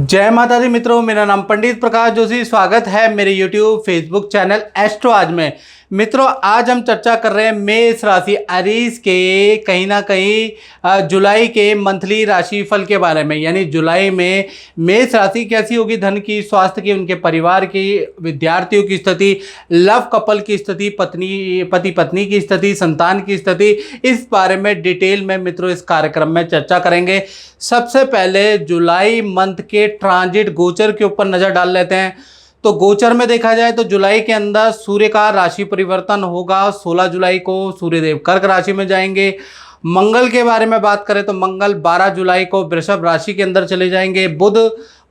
जय माता दी मित्रों, मेरा नाम पंडित प्रकाश जोशी। स्वागत है मेरे YouTube फेसबुक चैनल एस्ट्रो आज में। मित्रों, आज हम चर्चा कर रहे हैं मेष राशि अरीज के कहीं ना कहीं जुलाई के मंथली राशिफल के बारे में। यानी जुलाई में मेष राशि कैसी होगी, धन की, स्वास्थ्य की, उनके परिवार की, विद्यार्थियों की स्थिति, लव कपल की स्थिति, पति पत्नी की स्थिति, संतान की स्थिति, इस बारे में डिटेल में मित्रों इस कार्यक्रम में चर्चा करेंगे। सबसे पहले जुलाई मंथ के ट्रांजिट गोचर के ऊपर नजर डाल लेते हैं। तो गोचर में देखा जाए तो जुलाई के अंदर सूर्य का राशि परिवर्तन होगा। 16 जुलाई को सूर्यदेव कर्क राशि में जाएंगे। मंगल के बारे में बात करें तो मंगल 12 जुलाई को वृषभ राशि के अंदर चले जाएंगे। बुध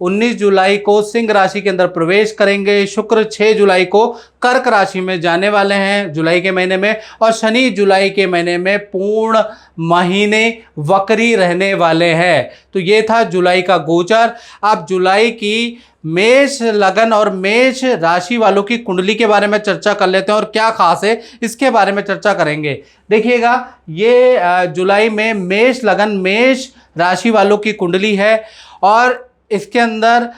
19 जुलाई को सिंह राशि के अंदर प्रवेश करेंगे। शुक्र 6 जुलाई को कर्क राशि में जाने वाले हैं जुलाई के महीने में। और शनि जुलाई के महीने में पूर्ण महीने वक्री रहने वाले हैं। तो ये था जुलाई का गोचर। अब जुलाई की मेष लगन और मेष राशि वालों की कुंडली के बारे में चर्चा कर लेते हैं और क्या खास है इसके बारे में चर्चा करेंगे। देखिएगा, ये जुलाई में मेष लगन मेष राशि वालों की कुंडली है और इसके अंदर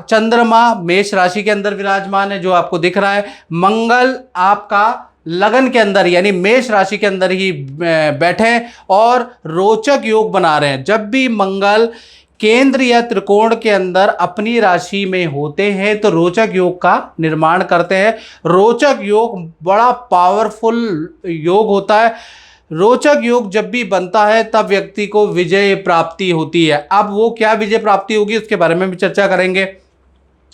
चंद्रमा मेष राशि के अंदर विराजमान है, जो आपको दिख रहा है। मंगल आपका लगन के अंदर यानी मेष राशि के अंदर ही बैठे और रोचक योग बना रहे हैं। जब भी मंगल केंद्र या त्रिकोण के अंदर अपनी राशि में होते हैं तो रोचक योग का निर्माण करते हैं। रोचक योग बड़ा पावरफुल योग होता है। रोचक योग जब भी बनता है तब व्यक्ति को विजय प्राप्ति होती है। अब वो क्या विजय प्राप्ति होगी उसके बारे में भी चर्चा करेंगे।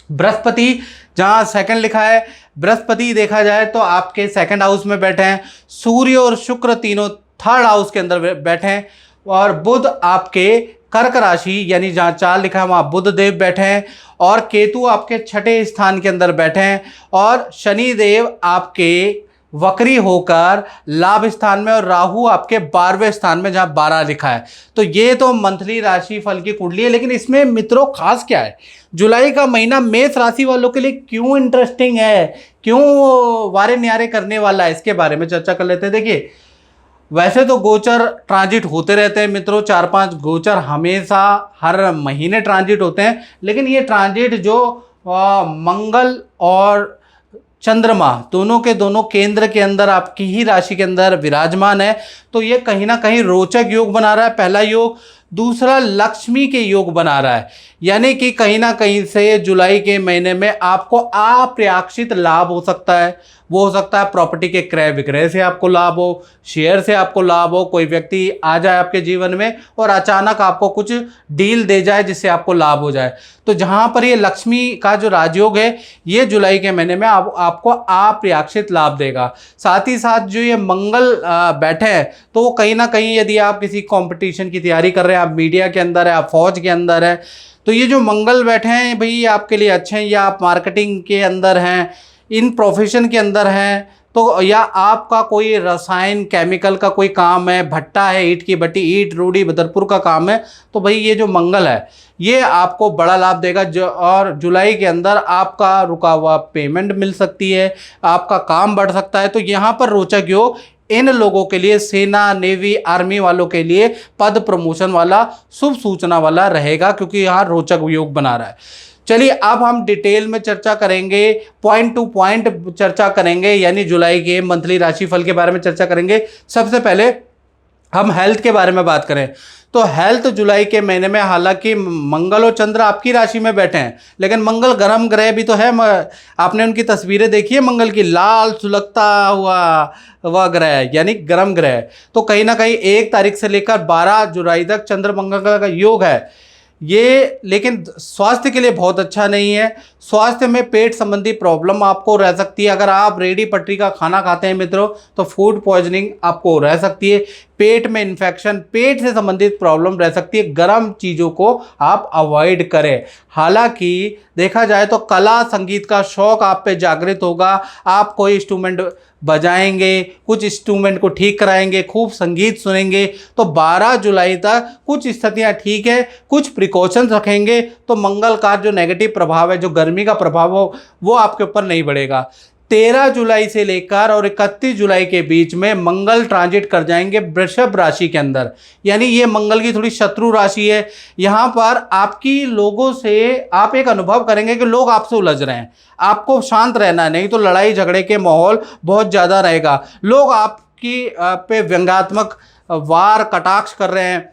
बृहस्पति जहां सेकंड लिखा है, बृहस्पति देखा जाए तो आपके सेकंड हाउस में बैठे हैं। सूर्य और शुक्र तीनों थर्ड हाउस के अंदर बैठे हैं और बुध आपके कर्क राशि यानी जहाँ 4 लिखा है वहाँ बुध देव बैठे हैं और केतु आपके छठे स्थान के अंदर बैठे हैं और शनि देव आपके वक्री होकर लाभ स्थान में और राहु आपके 12वें स्थान में जहाँ 12 लिखा है। तो ये तो मंथली राशि फल की कुंडली है। लेकिन इसमें मित्रों खास क्या है, जुलाई का महीना मेष राशि वालों के लिए क्यों इंटरेस्टिंग है, क्यों वारे न्यारे करने वाला है, इसके बारे में चर्चा कर लेते हैं। देखिए, वैसे तो गोचर ट्रांजिट होते रहते हैं मित्रों, 4-5 गोचर हमेशा हर महीने ट्रांजिट होते हैं। लेकिन ये ट्रांजिट जो मंगल और चंद्रमा दोनों के दोनों केंद्र के अंदर आपकी ही राशि के अंदर विराजमान है, तो ये कहीं ना कहीं रोचक योग बना रहा है, पहला योग। दूसरा, लक्ष्मी के योग बना रहा है। यानी कि कहीं ना कहीं से जुलाई के महीने में आपको अप्रत्याशित लाभ हो सकता है। वो हो सकता है प्रॉपर्टी के क्रय विक्रय से आपको लाभ हो, शेयर से आपको लाभ हो, कोई व्यक्ति आ जाए आपके जीवन में और अचानक आपको कुछ डील दे जाए जिससे आपको लाभ हो जाए। तो जहाँ पर ये लक्ष्मी का जो राजयोग है ये जुलाई के महीने में आपको अप्रत्याशित लाभ देगा। साथ ही साथ जो ये मंगल बैठे हैं तो वो कहीं ना कहीं, यदि आप किसी कॉम्पिटिशन की तैयारी कर रहे हैं, आप मीडिया के अंदर है, आप फौज के अंदर है, तो ये जो मंगल बैठे हैं भाई आपके लिए अच्छे हैं। या आप मार्केटिंग के अंदर हैं, इन प्रोफेशन के अंदर हैं, तो या आपका कोई रसायन केमिकल का कोई काम है, भट्टा है, ईंट की भट्टी, ईंट रोड़ी बदरपुर का काम है, तो भाई ये जो मंगल है ये आपको बड़ा लाभ देगा। और जुलाई के अंदर आपका रुका हुआ पेमेंट मिल सकती है, आपका काम बढ़ सकता है। तो यहाँ पर रोचक योग इन लोगों के लिए, सेना, नेवी, आर्मी वालों के लिए पद प्रमोशन वाला, शुभ सूचना वाला रहेगा, क्योंकि यहाँ रोचक योग बना रहा है। चलिए अब हम डिटेल में चर्चा करेंगे, पॉइंट टू पॉइंट चर्चा करेंगे, यानी जुलाई के मंथली राशिफल के बारे में चर्चा करेंगे। सबसे पहले हम हेल्थ के बारे में बात करें तो हेल्थ जुलाई के महीने में, हालांकि मंगल और चंद्र आपकी राशि में बैठे हैं, लेकिन मंगल गर्म ग्रह भी तो है। आपने उनकी तस्वीरें देखी है मंगल की, लाल सुलगता हुआ वह ग्रह यानी गर्म ग्रह। तो कहीं ना कहीं 1 तारीख से लेकर 12 जुलाई तक चंद्र मंगल का योग है ये। लेकिन स्वास्थ्य के लिए बहुत अच्छा नहीं है। स्वास्थ्य में पेट संबंधी प्रॉब्लम आपको रह सकती है। अगर आप रेडी पटरी का खाना खाते हैं मित्रों तो फूड पॉइजनिंग आपको रह सकती है। पेट में इन्फेक्शन, पेट से संबंधित प्रॉब्लम रह सकती है। गर्म चीज़ों को आप अवॉइड करें। हालांकि देखा जाए तो कला संगीत का शौक आप पे जागृत होगा। आप कोई इंस्ट्रूमेंट बजाएंगे, कुछ इंस्ट्रूमेंट को ठीक कराएंगे, खूब संगीत सुनेंगे। तो 12 जुलाई तक कुछ स्थितियां ठीक है, कुछ प्रिकॉशंस रखेंगे तो मंगल का जो नेगेटिव प्रभाव है, जो गर्मी का प्रभाव हो, वो आपके ऊपर नहीं बढ़ेगा। 13 जुलाई से लेकर और 31 जुलाई के बीच में मंगल ट्रांजिट कर जाएंगे वृषभ राशि के अंदर। यानी ये मंगल की थोड़ी शत्रु राशि है। यहाँ पर आपकी लोगों से आप एक अनुभव करेंगे कि लोग आपसे उलझ रहे हैं, आपको शांत रहना है, नहीं तो लड़ाई झगड़े के माहौल बहुत ज़्यादा रहेगा। लोग आपकी पे व्यंग्यात्मक वार कटाक्ष कर रहे हैं,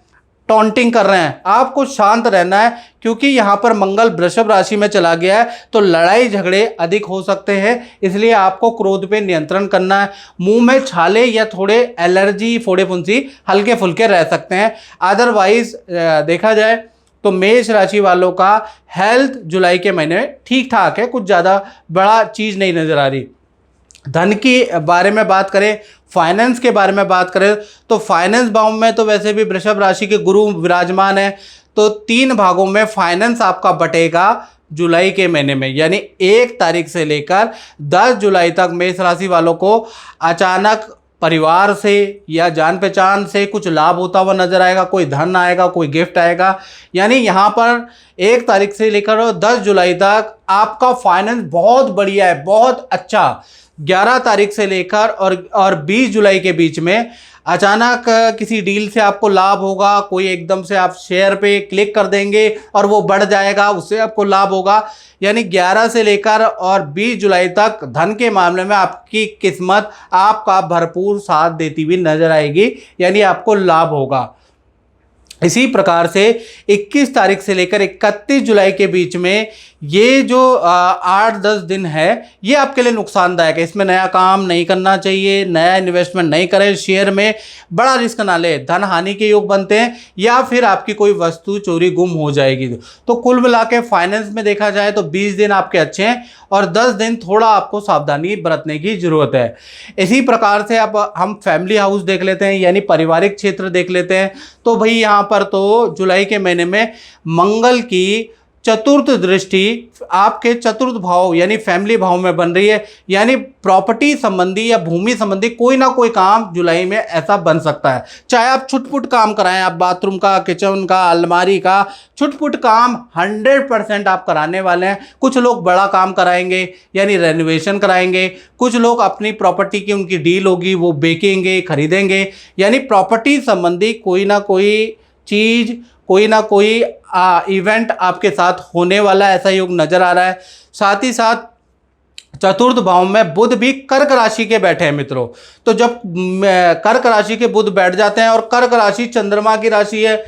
टॉन्टिंग कर रहे हैं, आपको शांत रहना है क्योंकि यहाँ पर मंगल वृषभ राशि में चला गया है तो लड़ाई झगड़े अधिक हो सकते हैं। इसलिए आपको क्रोध पे नियंत्रण करना है। मुंह में छाले या थोड़े एलर्जी, फोड़े फुंसी हल्के फुल्के रह सकते हैं। अदरवाइज देखा जाए तो मेष राशि वालों का हेल्थ जुलाई के महीने में ठीक ठाक है, कुछ ज़्यादा बड़ा चीज़ नहीं नज़र आ रही। धन के बारे में बात करें, फाइनेंस के बारे में बात करें तो फाइनेंस भाव में तो वैसे भी वृषभ राशि के गुरु विराजमान है, तो 3 भागों में फाइनेंस आपका बटेगा जुलाई के महीने में। यानी 1 तारीख से लेकर 10 जुलाई तक मेष राशि वालों को अचानक परिवार से या जान पहचान से कुछ लाभ होता हुआ नजर आएगा, कोई धन आएगा, कोई गिफ्ट आएगा। यानी यहाँ पर 1 तारीख से लेकर 10 जुलाई तक आपका फाइनेंस बहुत बढ़िया है, बहुत अच्छा। 11 तारीख से लेकर और 20 जुलाई के बीच में अचानक किसी डील से आपको लाभ होगा, कोई एकदम से आप शेयर पे क्लिक कर देंगे और वो बढ़ जाएगा, उससे आपको लाभ होगा। यानी 11 से लेकर और 20 जुलाई तक धन के मामले में आपकी किस्मत आपका भरपूर साथ देती हुई नजर आएगी, यानी आपको लाभ होगा। इसी प्रकार से 21 तारीख से लेकर 31 जुलाई के बीच में ये जो 8-10 दिन है ये आपके लिए नुकसानदायक है। इसमें नया काम नहीं करना चाहिए, नया इन्वेस्टमेंट नहीं करें, शेयर में बड़ा रिस्क ना ले, धन हानि के योग बनते हैं या फिर आपकी कोई वस्तु चोरी गुम हो जाएगी। तो कुल मिला के फाइनेंस में देखा जाए तो 20 दिन आपके अच्छे हैं और 10 दिन थोड़ा आपको सावधानी बरतने की जरूरत है। इसी प्रकार से अब हम फैमिली हाउस देख लेते हैं, यानी पारिवारिक क्षेत्र देख लेते हैं। तो भाई यहाँ पर तो जुलाई के महीने में मंगल की चतुर्थ दृष्टि आपके चतुर्थ भाव यानी फैमिली भाव में बन रही है। यानी प्रॉपर्टी संबंधी या भूमि संबंधी कोई ना कोई काम जुलाई में ऐसा बन सकता है। चाहे आप छुटपुट काम कराएं, आप बाथरूम का, किचन का, अलमारी का छुटपुट काम 100% आप कराने वाले हैं। कुछ लोग बड़ा काम कराएंगे यानी रेनोवेशन कराएंगे, कुछ लोग अपनी प्रॉपर्टी की उनकी डील होगी वो बेचेंगे, खरीदेंगे। यानी प्रॉपर्टी संबंधी कोई ना कोई चीज़, कोई ना कोई इवेंट आपके साथ होने वाला ऐसा योग नजर आ रहा है। साथ ही साथ चतुर्थ भाव में बुध भी कर्क राशि के बैठे हैं मित्रों। तो जब कर्क राशि के बुध बैठ जाते हैं और कर्क राशि चंद्रमा की राशि है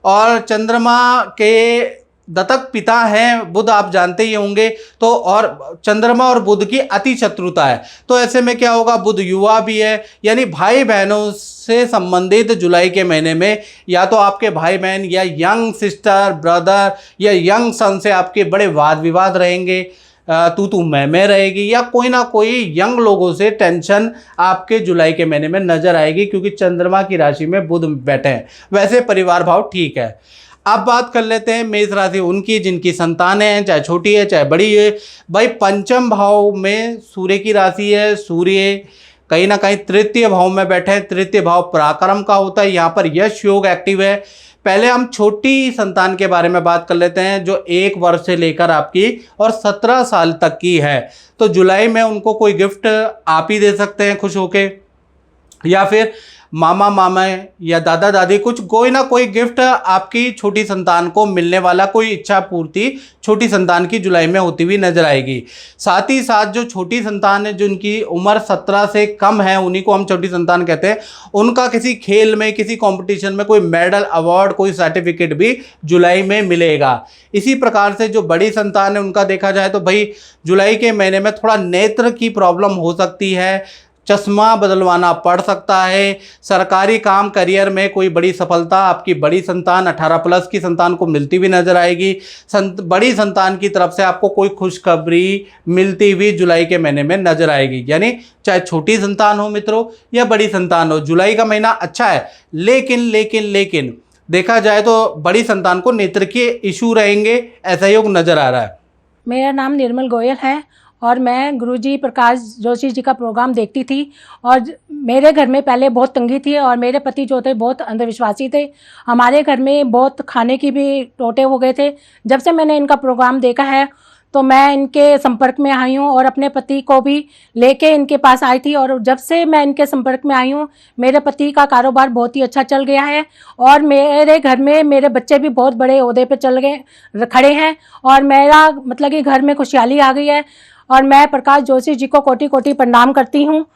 और चंद्रमा के दत्तक पिता हैं बुध, आप जानते ही होंगे। तो और चंद्रमा और बुध की अति शत्रुता है, तो ऐसे में क्या होगा, बुध युवा भी है। यानी भाई बहनों से संबंधित जुलाई के महीने में या तो आपके भाई बहन या यंग सिस्टर ब्रदर या यंग सन से आपके बड़े वाद विवाद रहेंगे, तू मैं रहेगी, या कोई ना कोई यंग लोगों से टेंशन आपके जुलाई के महीने में नजर आएगी क्योंकि चंद्रमा की राशि में बुध बैठे हैं। वैसे परिवार भाव ठीक है। अब बात कर लेते हैं मेष राशि उनकी जिनकी संतानें हैं, चाहे छोटी है चाहे बड़ी है। भाई पंचम भाव में सूर्य की राशि है, सूर्य कहीं ना कहीं तृतीय भाव में बैठे हैं। तृतीय भाव पराक्रम का होता है, यहाँ पर यश योग एक्टिव है। पहले हम छोटी संतान के बारे में बात कर लेते हैं जो 1 वर्ष से लेकर आपकी और 17 साल तक की है। तो जुलाई में उनको कोई गिफ्ट आप ही दे सकते हैं खुश होके, या फिर मामा मामा या दादा दादी कुछ कोई ना कोई गिफ्ट आपकी छोटी संतान को मिलने वाला, कोई इच्छा पूर्ति छोटी संतान की जुलाई में होती हुई नजर आएगी। साथ ही साथ जो छोटी संतान है जिनकी उम्र 17 से कम है उन्हीं को हम छोटी संतान कहते हैं, उनका किसी खेल में, किसी कंपटीशन में कोई मेडल, अवार्ड, कोई सर्टिफिकेट भी जुलाई में मिलेगा। इसी प्रकार से जो बड़ी संतान है उनका देखा जाए तो भाई जुलाई के महीने में थोड़ा नेत्र की प्रॉब्लम हो सकती है, चश्मा बदलवाना पड़ सकता है। सरकारी काम, करियर में कोई बड़ी सफलता आपकी बड़ी संतान 18+ की संतान को मिलती हुई नजर आएगी। बड़ी संतान की तरफ से आपको कोई खुशखबरी मिलती हुई जुलाई के महीने में नजर आएगी। यानी चाहे छोटी संतान हो मित्रों या बड़ी संतान हो, जुलाई का महीना अच्छा है। लेकिन देखा जाए तो बड़ी संतान को नेत्र के इशू रहेंगे, ऐसा योग नजर आ रहा है। मेरा नाम निर्मल गोयल है और मैं गुरुजी प्रकाश जोशी जी का प्रोग्राम देखती थी और मेरे घर में पहले बहुत तंगी थी और मेरे पति जो थे बहुत अंधविश्वासी थे। हमारे घर में बहुत खाने की भी टोटे हो गए थे। जब से मैंने इनका प्रोग्राम देखा है तो मैं इनके संपर्क में आई हूँ और अपने पति को भी लेके इनके पास आई थी। और जब से मैं इनके संपर्क में आई हूँ मेरे पति का कारोबार बहुत ही अच्छा चल गया है और मेरे घर में मेरे बच्चे भी बहुत बड़े ओहदे पे चल गए खड़े हैं और मेरा मतलब कि घर में खुशहाली आ गई है। और मैं प्रकाश जोशी जी को कोटि कोटि प्रणाम करती हूँ।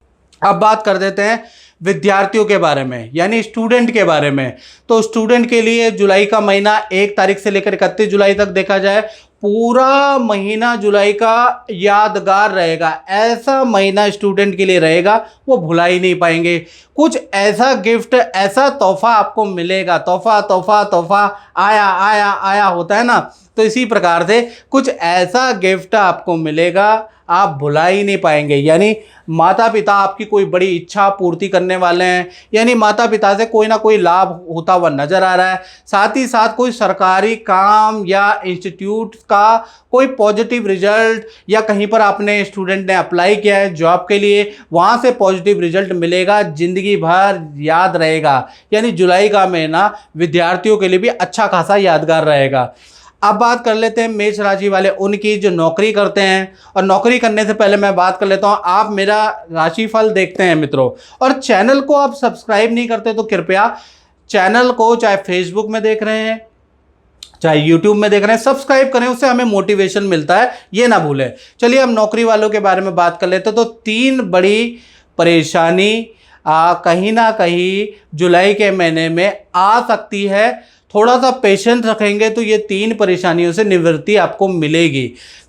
अब बात कर देते हैं विद्यार्थियों के बारे में, यानी स्टूडेंट के बारे में। तो स्टूडेंट के लिए जुलाई का महीना 1 तारीख से लेकर 31 जुलाई तक देखा जाए, पूरा महीना जुलाई का यादगार रहेगा। ऐसा महीना स्टूडेंट के लिए रहेगा वो भुला ही नहीं पाएंगे। कुछ ऐसा गिफ्ट, ऐसा तोहफा आपको मिलेगा। तोहफा तोहफा तोहफा आया आया आया होता है ना, तो इसी प्रकार से कुछ ऐसा गिफ्ट आपको मिलेगा आप भुला ही नहीं पाएंगे। यानी माता पिता आपकी कोई बड़ी इच्छा पूर्ति करने वाले हैं, यानी माता पिता से कोई ना कोई लाभ होता हुआ नजर आ रहा है। साथ ही साथ कोई सरकारी काम या इंस्टीट्यूट का कोई पॉजिटिव रिजल्ट, या कहीं पर आपने स्टूडेंट ने अप्लाई किया है जॉब के लिए, वहाँ से पॉजिटिव रिजल्ट मिलेगा, ज़िंदगी भर याद रहेगा। यानी जुलाई का महीना विद्यार्थियों के लिए भी अच्छा खासा यादगार रहेगा। अब बात कर लेते हैं मेष राशि वाले उनकी जो नौकरी करते हैं। और नौकरी करने से पहले मैं बात कर लेता हूं, आप मेरा राशिफल देखते हैं मित्रों और चैनल को आप सब्सक्राइब नहीं करते तो कृपया चैनल को, चाहे फेसबुक में देख रहे हैं चाहे यूट्यूब में देख रहे हैं, सब्सक्राइब करें, उससे हमें मोटिवेशन मिलता है, ये ना भूलें। चलिए हम नौकरी वालों के बारे में बात कर लेते हैं। तो 3 बड़ी परेशानी कहीं ना कहीं जुलाई के महीने में आ सकती है। थोड़ा सा पेशेंस रखेंगे तो ये 3 परेशानियों से निवृत्ति आपको मिलेगी।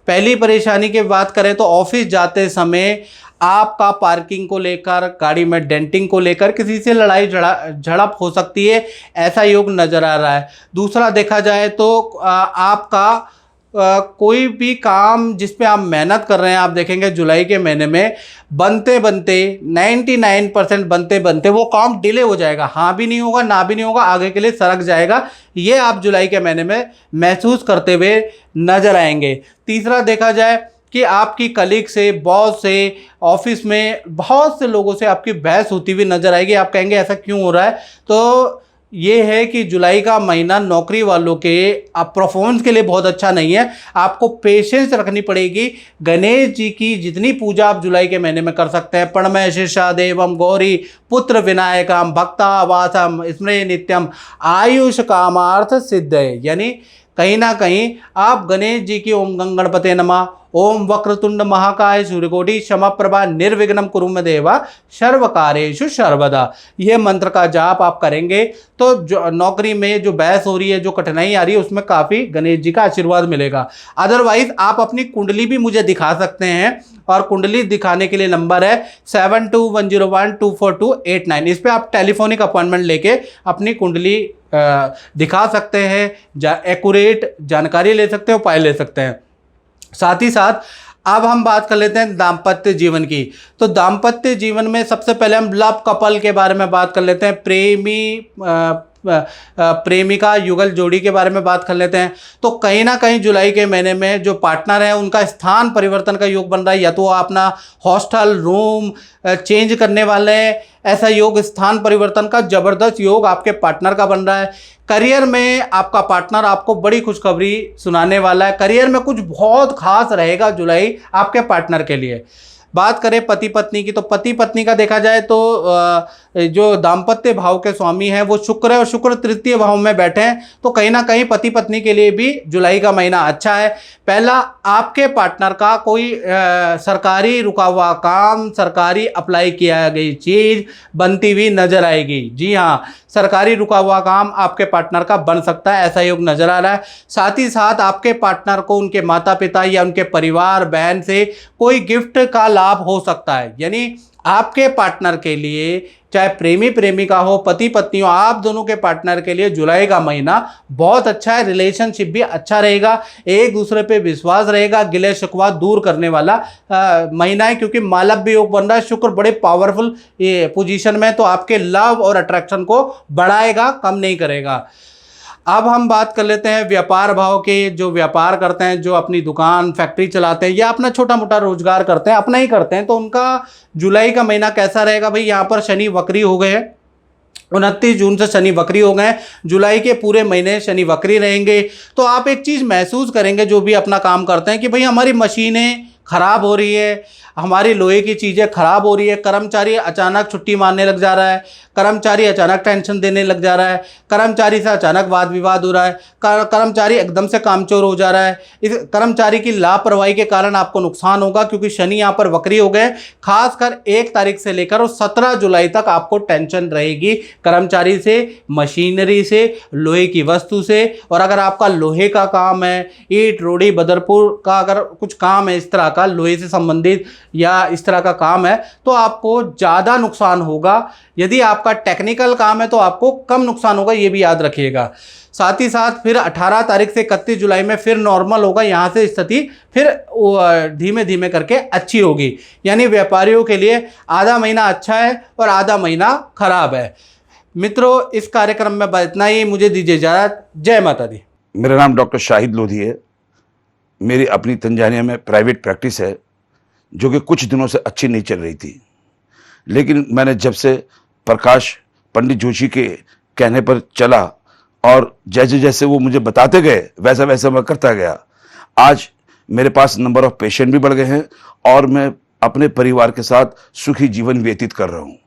पहली परेशानी की बात करें तो ऑफिस जाते समय आपका पार्किंग को लेकर, गाड़ी में डेंटिंग को लेकर किसी से लड़ाई झड़प हो सकती है, ऐसा योग नज़र आ रहा है। दूसरा देखा जाए तो आपका कोई भी काम जिस पे आप मेहनत कर रहे हैं, आप देखेंगे जुलाई के महीने में बनते बनते 99% बनते बनते वो काम डिले हो जाएगा। हाँ भी नहीं होगा, ना भी नहीं होगा, आगे के लिए सरक जाएगा। ये आप जुलाई के महीने में महसूस करते हुए नजर आएंगे। तीसरा देखा जाए कि आपकी कलीग से, बॉस से, ऑफिस में बहुत से लोगों से आपकी बहस होती हुई नजर आएगी। आप कहेंगे ऐसा क्यों हो रहा है, तो ये है कि जुलाई का महीना नौकरी वालों के परफॉर्मेंस के लिए बहुत अच्छा नहीं है। आपको पेशेंस रखनी पड़ेगी। गणेश जी की जितनी पूजा आप जुलाई के महीने में कर सकते हैं, प्रणमय शीर्षा देवम गौरी पुत्र विनायकम भक्तावासम स्मरे नित्यम आयुष कामार्थ सिद्धये। यानी कहीं ना कहीं आप गणेश जी की ओम गणपते नमः, ओम वक्रतुंड महाकाय सूर्यकोटि समप्रभा निर्विघ्नम कुरु मे देवा सर्वकार्येषु सर्वदा, ये मंत्र का जाप आप करेंगे तो जो नौकरी में जो बहस हो रही है, जो कठिनाई आ रही है, उसमें काफ़ी गणेश जी का आशीर्वाद मिलेगा। अदरवाइज आप अपनी कुंडली भी मुझे दिखा सकते हैं और कुंडली दिखाने के लिए नंबर है 7210124289। इस पर आप टेलीफोनिक अपॉइंटमेंट लेके अपनी कुंडली दिखा सकते हैं, एक्यूरेट जानकारी ले सकते हैं, उपाय ले सकते हैं। साथ ही साथ अब हम बात कर लेते हैं दाम्पत्य जीवन की। तो दाम्पत्य जीवन में सबसे पहले हम लव कपल के बारे में बात कर लेते हैं, प्रेमिका युगल जोड़ी के बारे में बात कर लेते हैं। तो कहीं ना कहीं जुलाई के महीने में जो पार्टनर है उनका स्थान परिवर्तन का योग बन रहा है, या तो अपना हॉस्टल रूम चेंज करने वाले हैं, ऐसा योग स्थान परिवर्तन का जबरदस्त योग आपके पार्टनर का बन रहा है। करियर में आपका पार्टनर आपको बड़ी खुशखबरी सुनाने वाला है। करियर में कुछ बहुत खास रहेगा जुलाई आपके पार्टनर के लिए। बात करें पति पत्नी की, तो पति पत्नी का देखा जाए तो जो दाम्पत्य भाव के स्वामी हैं वो शुक्र है और शुक्र तृतीय भाव में बैठे हैं। तो कहीं ना कहीं पति पत्नी के लिए भी जुलाई का महीना अच्छा है। पहला, आपके पार्टनर का कोई सरकारी रुका हुआ काम, सरकारी अप्लाई किया गई चीज़ बनती हुई नजर आएगी। जी हाँ, सरकारी रुका हुआ काम आपके पार्टनर का बन सकता है, ऐसा योग नजर आ रहा है। साथ ही साथ आपके पार्टनर को उनके माता पिता या उनके परिवार बहन से कोई गिफ्ट का लाभ हो सकता है। यानी आपके पार्टनर के लिए, चाहे प्रेमी प्रेमिका हो, पति पत्नी हो, आप दोनों के पार्टनर के लिए जुलाई का महीना बहुत अच्छा है। रिलेशनशिप भी अच्छा रहेगा, एक दूसरे पे विश्वास रहेगा, गिले शिकवा दूर करने वाला महीना है, क्योंकि मालव्य योग बन रहा है। शुक्र बड़े पावरफुल पोजीशन में, तो आपके लव और अट्रैक्शन को बढ़ाएगा, कम नहीं करेगा। अब हम बात कर लेते हैं व्यापार भाव के। जो व्यापार करते हैं, जो अपनी दुकान फैक्ट्री चलाते हैं या अपना छोटा मोटा रोजगार करते हैं, अपना ही करते हैं, तो उनका जुलाई का महीना कैसा रहेगा भाई। यहाँ पर शनि वक्री हो गए हैं, 29 जून से शनि वक्री हो गए, जुलाई के पूरे महीने शनि वक्री रहेंगे। तो आप एक चीज़ महसूस करेंगे जो भी अपना काम करते हैं कि भाई हमारी मशीनें खराब हो रही है, हमारी लोहे की चीज़ें खराब हो रही है, कर्मचारी अचानक छुट्टी मारने लग जा रहा है, कर्मचारी अचानक टेंशन देने लग जा रहा है, कर्मचारी से अचानक वाद विवाद हो रहा है, कर्मचारी एकदम से कामचोर हो जा रहा है। इस कर्मचारी की लापरवाही के कारण आपको नुकसान होगा, क्योंकि शनि यहाँ पर वक्री हो गए। खासकर 1 तारीख से लेकर और 17 जुलाई तक आपको टेंशन रहेगी कर्मचारी से, मशीनरी से, लोहे की वस्तु से। और अगर आपका लोहे का काम है, ईंट रोड़ी बदरपुर का अगर कुछ काम है इस तरह का लोहे से संबंधित या इस तरह का काम है, तो आपको ज़्यादा नुकसान होगा। यदि आपका टेक्निकल काम है तो आपको कम नुकसान होगा, ये भी याद रखिएगा। साथ ही साथ फिर 18 तारीख से 31 जुलाई में फिर नॉर्मल होगा, यहाँ से स्थिति फिर धीमे धीमे करके अच्छी होगी। यानी व्यापारियों के लिए आधा महीना अच्छा है और आधा महीना खराब है। मित्रों, इस कार्यक्रम में बस इतना ही, मुझे दीजिए इजाज़त। जय माता दी। मेरा नाम डॉक्टर शाहिद लोधी है। मेरी अपनी तंजानिया में प्राइवेट प्रैक्टिस है, जो कि कुछ दिनों से अच्छी नहीं चल रही थी। लेकिन मैंने जब से प्रकाश पंडित जोशी के कहने पर चला और जैसे जैसे वो मुझे बताते गए वैसा वैसा मैं करता गया, आज मेरे पास नंबर ऑफ पेशेंट भी बढ़ गए हैं और मैं अपने परिवार के साथ सुखी जीवन व्यतीत कर रहा हूँ।